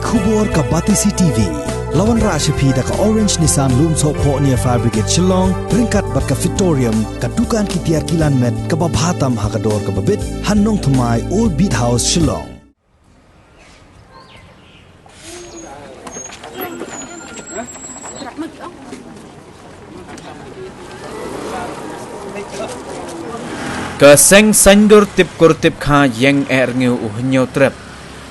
Khubor ka Batisi TV. Lawan Rashapi da ka Orange Nissan Loom So Po near Fire Brigade Shillong, Ringkat bat ka Victorium, ka Dukan ki Tiar Kilan Met, ka Babhatam Hakador ka Babit, Hannong Thamai Old Beat House Shillong. Ka seng sandur tip kurtip kha yang ngiu uhnyo trep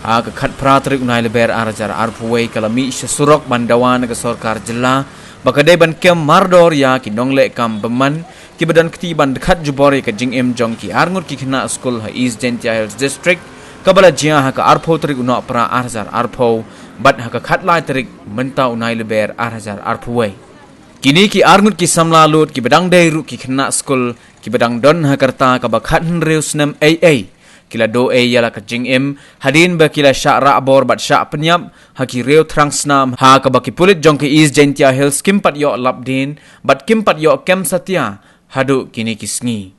ka khat pratrik unai leber arajar arpuwei kalami surok bandawan ke sorkar jela bakadai ban kem mardor ya ki nongle kam beman ki badan kti ban khat jubori ka jingem jong ki arngut ki khna school ha East Gentia Hills District kabala jia ha ka arpo trik uno pra arajar arpo bat ha ka khat lai trik menta unai leber arajar arpuwei kini ki arngut ki samla lut ki badang dairu ki khna school ki badang don hakarta ka bakhat reus nam AA kila do a yala ka jingim hadin ba kila syara abor bat syak penyap ha ki reu trangsnam ha ka baki pulit jong ke East Gentia Hills kimpat yo labdin bat kimpat yo kem satya hadu kini kisngi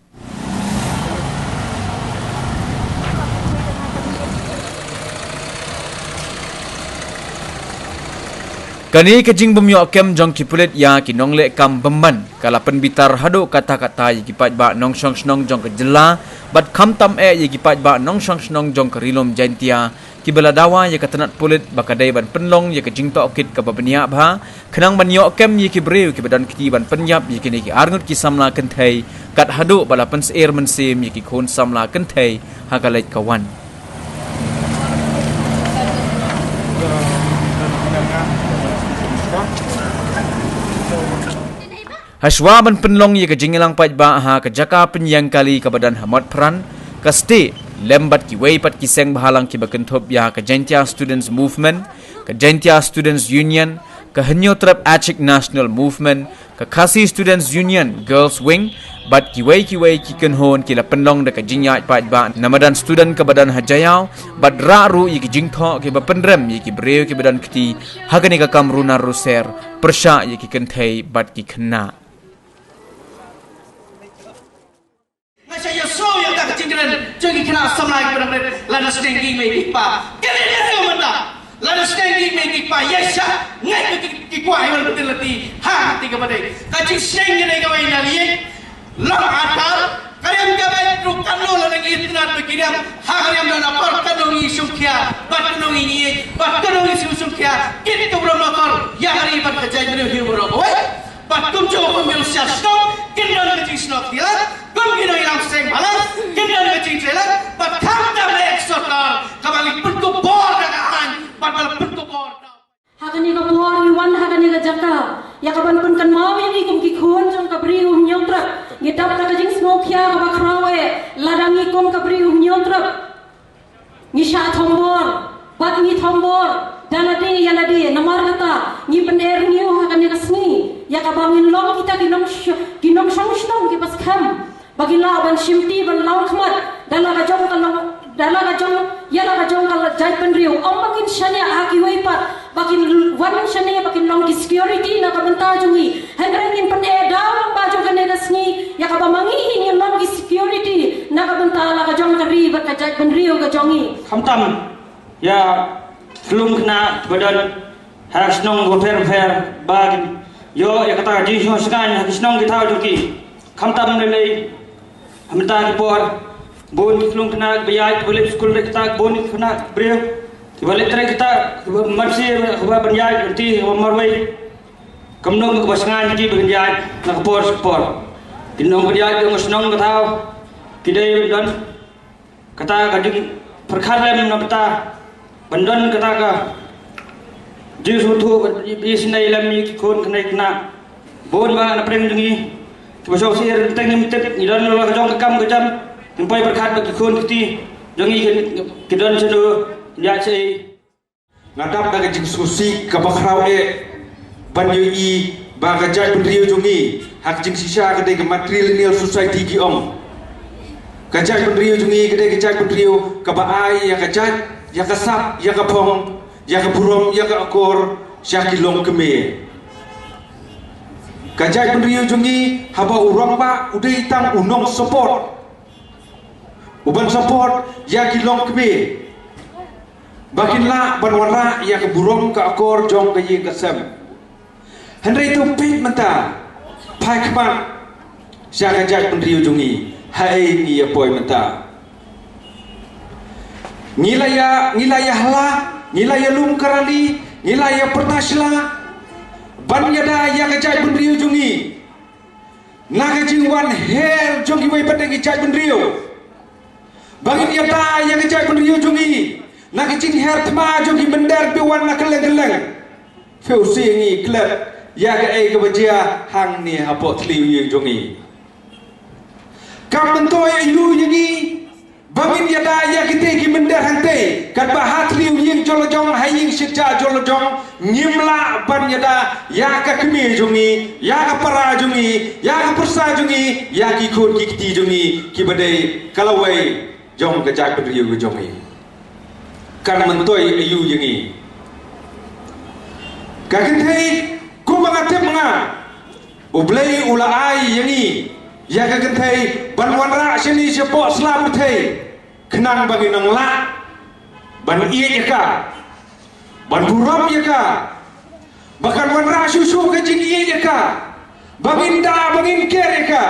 kani kejing bumyo kem jong ki pulit ya ki nongle kam beman kala penbitar hado kata-kata yi ki pat ba nong shong snong jong ke jela bat kham tam yi ki pat ba nong shong snong jong ke rilom Gentia ki beladawa ye katanat pulit bakadai ban penlong ye ke jing to kit ka babnia bha khnang ban yo kem ye ki breu ki badan kiti ban penyap ye kini ki arngut ki samla kenthai kat hado bala pens air mensim ye ki khon samla kenthai ha kalait kawan Haswa ban penlong ye ke jingilang pat ba ha ke jaka penyang kali ke badan hamat peran ke sti lembat ki wei pat ki seng bahalang ki bakentop ya ke Gentia Students Movement ke Gentia Students Union ke Henyo Trap Achik National Movement ke Khasi Students Union Girls Wing bat ki wei ki kenhon ki la penlong de ke jingya pat ba namadan student ke badan hajayau bat ra ru ye ki jingtho ki ba pendrem ye ki breu ki badan kti hagani ka kamruna ruser persya ye ki kenthai bat ki khna saya so yang tak kecingkiran jangan kena samlai kepada mereka lana stengi megipa kena dia mata lana stengi megipa yesha ngai ki kuai wal betul lati ha hati kepada kacing stengi ni kawai nali lam atar kalian kawai rukan lo lana itnat bekiram ha kalian lana par kanongi sungkia bat kanongi sungkia kita belum makar ya hari bat kejadian ini hiburan bat kum coba pemilu siasat kena kecing snok dia Kena yang seng malas, kena ngecing trailer, but kanta mek sotar, kabali putko bor dagaan, bakal putko bor. Hakani ka bor iwan hakani ka jaka, ya kaban pun kan mau yang ikum kikun jong kabri nyotra, ngidap ka jing smokya ka bakrawe, ladang ikum kabri nyotra. Ngisha thombor, bat ngi thombor, daladi yaladi namar kata, ngi bener ngi hakani ka sni, ya kabangin long kita ginong shong ki pas kham. Bagi ban shimti ban law khmat dala ka jong yala ka jong kala jai penriu omakin shania haki weipat bakin wan shania bakin long ki security na ka banta jungi henrengin pan daw ba jong kanega sngi ya ka bamangi ni long ki security na ka banta la ka jong kari ba ka jai penriu ka jongi khamtam ya selum kena badan hasnong gofer bag yo ya kata ji so sekan hasnong kita joki khamtam lele Hamta ki por bon klung kena bayai boleh skul kita bon kena breu boleh trai kita marsi ba banjai nanti marwai kamnong ke pasangan ji banjai nak por kinong banjai ke musnong katau kidai dan kata gading perkhalem napta bandon kata ka ji sutu isnai lami ki kon kena bon ba na preng dengi Sebab saya tengah minta idan lo kejong kekam kejam, tempai berkat bagi kun kiti, jangi kidan seno ya saya. Ngadap dengan diskusi kebakrau banyu bagajai berdiri jungi hak jing sisa kedai ke matrilineal society ki om. Kajai berdiri jungi kedai kajai berdiri kebaai ya kajai ya kesap ya kepong ya keburom ya keakor syakilong keme. Kajai bendria jungi haba urang ba udah itang unong support uban support ya kilong kebe Baginlah banwara ia ke burung ke akor jong ke yin ke sem. Henry itu pit menta. Pai keman. Siaga jaj pendriu jungi. Hai ni ya poi menta. Ngilaya hla, ngilaya lum karali, ngilaya pertasla. Ban yada ya ke jaj pendriu jungi. Naga jingwan her jongi wei pedeng jaj pendriu. Bangin yada ya ke jaj pendriu jungi. Nak cing her thma jogi bendar biwan nak keleng-keleng. Feu singi klep ya ke ai ke bajia hang ni hapo tliu yang jongi. Kam mentoy ayu yangi bangin yada ya kita ki bendar hante kat bahat tliu yang jolojong haying sitja jolojong ngimla ban yada ya ka kemi jongi ya ka para jongi ya ka persa jongi ya ki khon ki kiti jongi ki badai kalawai jong ke jak pedriu jongi. Kan mentoy ayu yangi kakin thei ku mangatep nga ublei ulai yangi ya kakin thei banwanra sini sepo slam thei kenang bagi nang la ban ie yaka ban buram yaka bahkan wanra susu kecing ie yaka baginda bagin ker yaka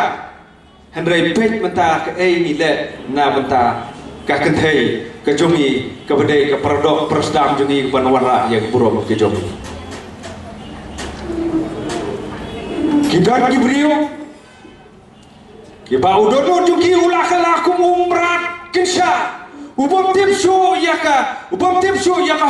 hendrai pet menta ke ai ni le na menta kakin thei ke jongi ke bedai ke perdok persdam jongi banwara yang buram ke jongi kidan kibriu kiba udodo jongi ulah kalakum umrat kinsha ubom tipsu yaka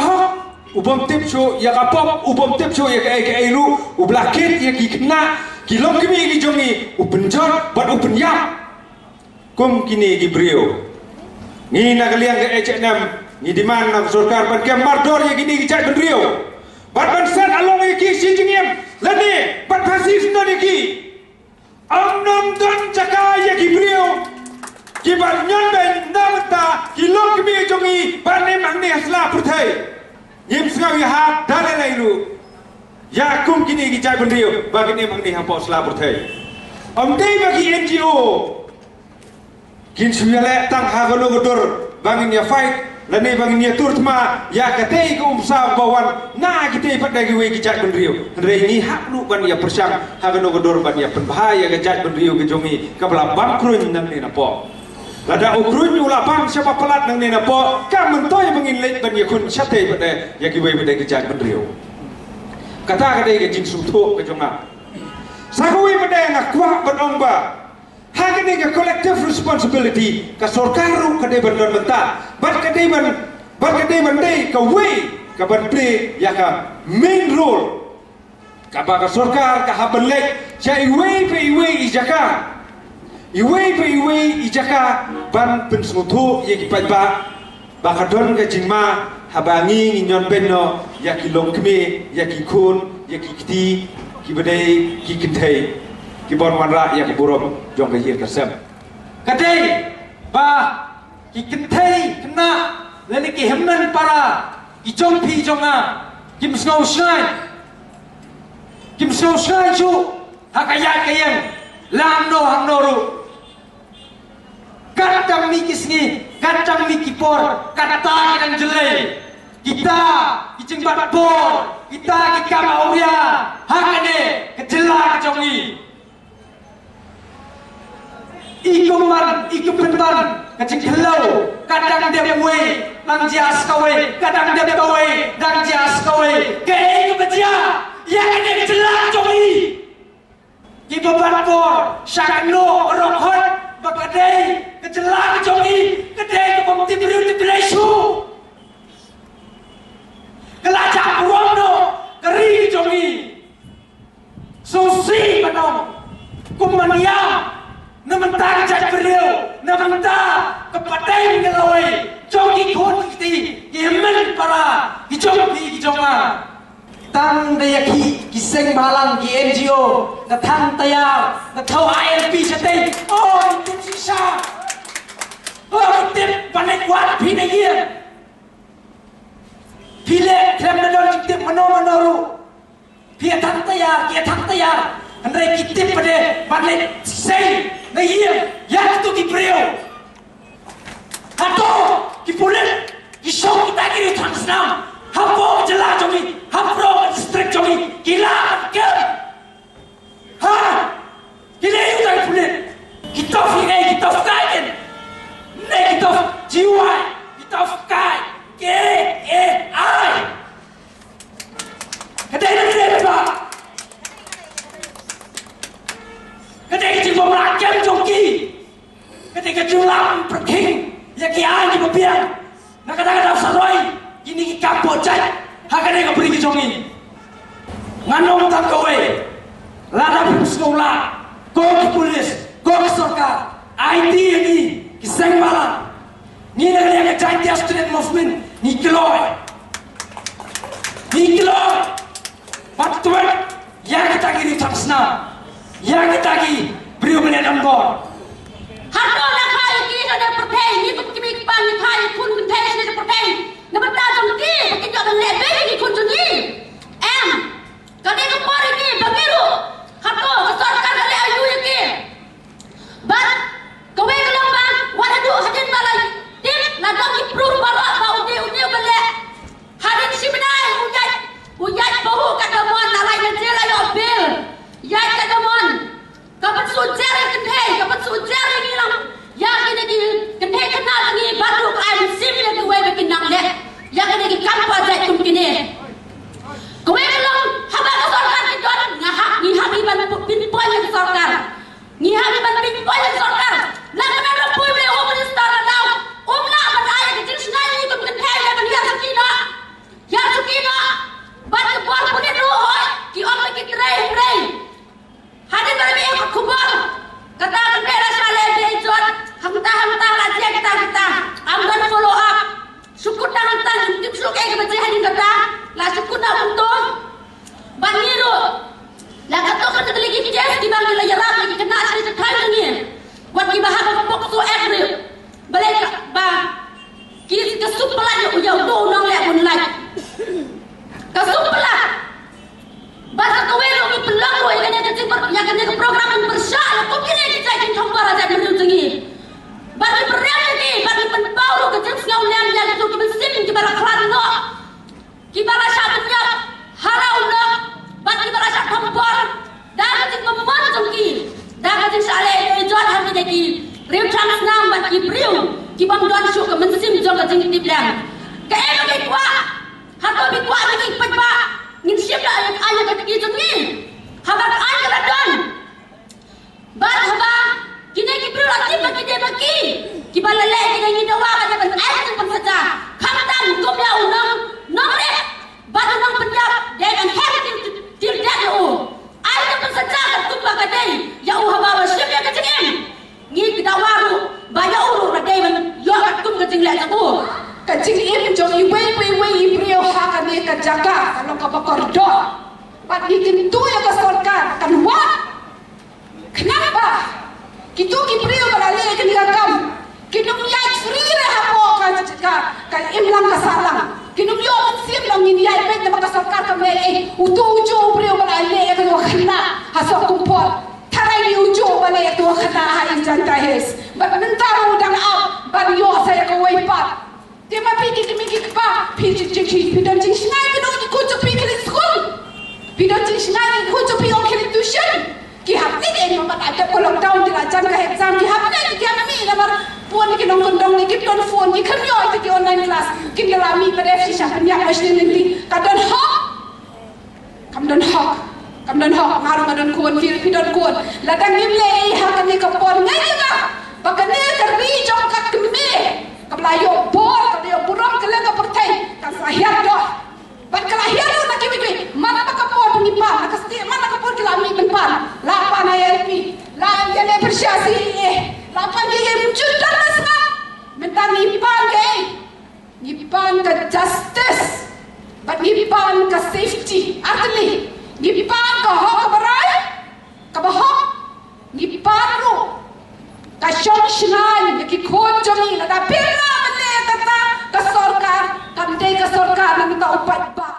hok ubom tipsu yaka pop ubom tipsu yaka ai lu ublakit yaki kena kilom kimi ki jongi upenjot bat upenyap kum kini kibriu ni nak liang ke H&M ni di mana surkar ban ke mardor ye gini gicai bendrio ban sen along ye ki si jingiem lani ban fasis no ni ki amnom don jaka ye ki brio ki ban nyon ben namta ki lok mi jongi ban ne mang ne asla purthai yim sngawi ha dale lailu ya kum kini gicai bendrio bagi ne mang ne ha po asla purthai dei bagi NGO kin suyale tang hagalo godur bangin ya fight lani bangin ya turtma ya katei ko umsa bawan na kitei padai we gijat bendrio re ni hak lu ban ya persang hagalo godur ban ya penbahaya gijat bendrio ke jongi kabla bangkrun nang ni napo lada ukrun ula bang siapa pelat nang ni napo kam mentoy bangin lek ban ya kun satei padai ya ki we padai gijat bendrio kata kadai ke jing sumtu ke jonga sakui padai nak kuat beromba Hakini ke collective responsibility ka sorkaru kadai bandar menta bat kadai bandai ka way ka ban play ya ka main role ka ba ka sorkar ka habanlek cha iway ijaka iway ijaka ban pensmutu ye ki pajba ba ka don ka jingma habangi nyon benno ya ki longkme ya ki kun ya ki kiti ki badai ki kintai ki bon wanra ya ki burom jong ke yin kasem kadai ba ki kintai kena lani ki hemnan para ki jong pi jonga kim snow shine chu hakaya kayang lam no hang noru kadang mi kisni kadang mi kipor kata yang jelai kita icing bat por kita ki kamauria hakane kejelak jongi Iku pentan kecik helau kadang dia buai nang jas kawe kadang dia kawe nang jas kawe ke iku beja ya ini kejelak jongi ki beban por syakno rokhot bakadai kejelak jongi kedai ke pemti biru tibilesu kelajak rono keri jongi susi panong kumania namanta jaj beriau namanta kepadai ngelawai jongi khon kiti yemen para hijopi hijonga tang daya ki seng balang ki NGO na thang tayar na thau ILP chatai oh tim sisa oh tim panek wat phine ye phile krem na don tim manoru phia thang tayar andai kitip pade panek sei na iya, ya tu ki preo. Ato ki pulen Isok kita kiri transnam. Hapo jelas jogi, hapro distrik jogi, gila kan? Ha? Gila itu tak boleh. Kita fikir, kita kain, ne kita jiwa, kita kain, KAI. Kedai ni apa? Kedai jiwa merakyat jogi, kedai kejulang perking, ya kian di mobil. Nak kata-kata saroi. Ini kita bocah, hakane ka beri jongi. Nganong tak kowe. Lada sekolah, go ke polis, go ke sarkar. IT ini kiseng malam. Ni nak lihat janji street movement, ni keloy. Ni keloy. Patut ya kita kiri taksna. Ya kita kiri beri benar ambor. Harto nak kaya kiri ada perpay, ni kimi bang kaya kun kuntai ni perpay. Nama tajam ki, begitu ada lebih ni kunjungi. Kadang kepari ki, bagiru. Harto kesorkan kali ayu ki. Bat, kowe kalau bang, wadah hadin balai. Tim, ladang ki proof balak bau undi balak. Hadin si menai, ujat bahu kata mon, nalai ngejel ayo bil. Yat kata mon, kapan sujar kapan sujar ni lang. Yang ini di kenai kenal lagi batu kain sim yang kowe bikin nang lek. Yang ini di kampa jat kum kini. Kowe kalau habang sorkar kita ngahak ngihak iban pinpoint yang sorkar. Ngihak iban pinpoint yang sorkar. Nak kena pui boleh minister tahu. Nak beraya kecil sengai ni kum kenai yang dia sakina. Yang sakina. Batu bor punya roh. Ki orang lagi tray. Hadin berbi yang kubur. Kata kenai rasa lebih jod. Hamta lagi kita. Amdan follow up. Syukur dah hantar tim sukai ke baca hadin kata. La syukur dah untuk. Bangiru. La kata kata lagi kes di bang la yarak lagi kena asli sekai ni. Wat ki bahag pok tu April. Balik ba. Kis ke supla je ujau tu nang le pun lai. Ke supla. Bahasa kowe lo ki pelang lo yang kena ke program yang bersah. Kau kini kita ingin campur aja menunjungi. Bagi berani ni, bagi penbau lo kecil ngau yang itu kita sim kita kelan lo. Kita rasa benyap, halau lo. Bagi rasa campur. Dan kita membantu ki. Dan kita saleh jual harga deki. Riu trans nam bagi riu. Kita bantuan syuk ke mensim jong ke jengit diblang. Kaya lo kikwa. Hato bikwa lagi pekpa. Ngin siap dah ayat kata kita ni. Habang ayat radon. Bar habang. Kini kita lagi bagi dia bagi. Kita lelai kita ini doa aja kan ayat pun saja. Kamtan kumya unang nomre. Batu nang penjab dia kan hebat til dia tu. Ayat pun saja ketumpa kadai. Ya habang siap dia kecengin. Ni kita waru banyak urut kadai man. Ya ketum keceng lek tu. Kecing ini jom iwe brio hak ni kejaga kalau kau berkordo. Pat ikin tu yang kesorkan kan what? Kenapa? Kita brio beralih ke nikam. Kita nyai free rehapo kan imlang kesalang. Kita brio mensim lang ini nyai pet nama kesorkan kami uju brio beralih ke dua kena hasok kumpul. Tarai di uju beralih ke dua kena hai jantai hes. Bat mentara udang up bario saya ke wipat. Dia pikir apa? Pikir pidon jing sengai pidon kucu pikir sekolah. Pidon jing sengai kucu pikir orang tuition. Ki hati ni memang ada lockdown dilajar ke exam. Ki hati ni dia mami namar phone ki nongkondong ni ki ton phone ki kami oi ki online class. Ki ngelami PDF si siapa ni yang mesti nanti. Kadon hok. Maru kadon kuon pidon kuon. Ladang ni lei hak ni kapon ngai juga. Bahkan ni terbi jom kat kami. Kelayo bol, kelayo burung, kelayo pertai, kasahir doh. Bat kelahir tu nak kini mana nak kapor pengipan, nak setiap mana kapor kelami pengipan. Lapan ILP, lapan yang bersiasi, lapan yang muncul dalam semua. Minta nipan ke justice, bat nipan ke safety, artinya nipan ke hak keberai, kebahak, nipan lu. Kasyong senai, yang kikon jami, ada pila mana kata kesorkan, kamdai kesorkan, nak minta upat bah.